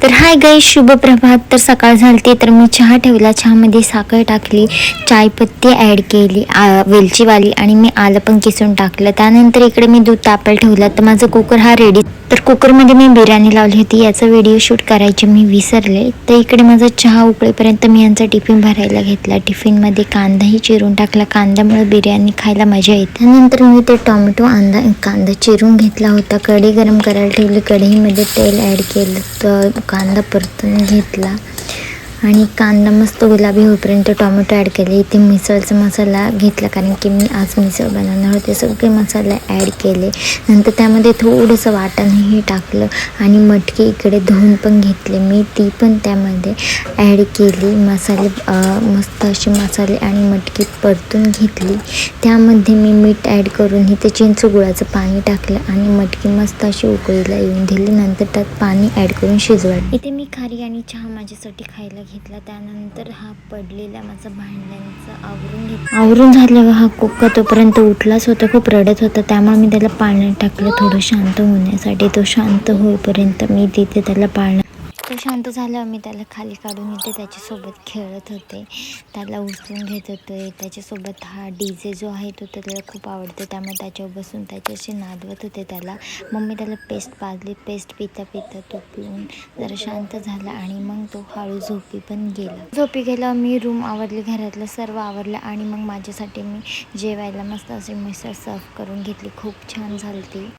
तर hi guys, शुभ प्रभात. तर सकाळ झाली तर मी चहा ठेवला. चहामध्ये साखर टाकली, चायपत्ती ॲड केली, वेलचीवाली, आणि मी आलं पण किसून टाकलं. त्यानंतर इकडे मी दूध तापायला ठेवलं. तर माझा कुकर हा रेडी. तर कुकरमध्ये मी बिर्याणी लावली होती, याचा व्हिडिओ शूट करायचे मी विसरले. तर इकडे माझा चहा उकळेपर्यंत मी यांचा टिफिन भरायला घेतला. टिफिनमध्ये कांदाही चिरून टाकला. कांद्यामुळे बिर्याणी खायला मजा येते. त्यानंतर मी ते टोमॅटो कांदा चिरून घेतला होता. कढई गरम करायला ठेवली. कढईमध्ये तेल ॲड केलं. तर कांदा परतून घेतला आणि कांदा मस्त गुलाबी होईपर्यंत टोमॅटो ॲड केले. इथे मिसळचा मसाला घेतला, कारण की मी आज मिसळ बनवणार होते. सगळे मसाले ॲड केले. नंतर त्यामध्ये थोडंसं वाटणही टाकलं आणि मटकी इकडे धुवून पण घेतले मी, ती पण त्यामध्ये ॲड केली. मसाले मस्त असे मसाले आणि मटकी परतून घेतली. त्यामध्ये मी मीठ ॲड करून इथे चिंच गुळाचं पाणी टाकलं आणि मटकी मस्त अशी उकळीला येऊन दिली. नंतर त्यात पाणी ॲड करून शिजवायचं. इथे मी खारी आणि चहा माझ्यासाठी खायला घेतला. त्यानंतर हा पडलेला माझा भांड्यांचा आवरून झाल्यावर हा कुक्का तोपर्यंत उठलाच होता, खूप रडत होता. त्यामुळे मी त्याला पाण्यात टाकलं थोडं शांत होण्यासाठी. तो शांत होईपर्यंत मी तिथे त्याला तो शांत झाल्यावर मी त्याला खाली काढून इथे त्याच्यासोबत खेळत होते, त्याला उचलून घेत होते. त्याच्यासोबत हा DJ जो आहे तो त्याला खूप आवडतो, त्यामुळे त्याच्यावर बसून त्याच्याशी नादवत होते त्याला. मग मी त्याला पेस्ट पाजली. पेस्ट पिता पिता तो पिऊन जरा शांत झाला आणि मग तो हळू झोपी पण गेला. झोपी गेला. मी रूम आवरली, घरातलं सर्व आवरलं आणि मग माझ्यासाठी मी जेवायला मस्त असे मिसळ सर्व करून घेतली. खूप छान झाली ती.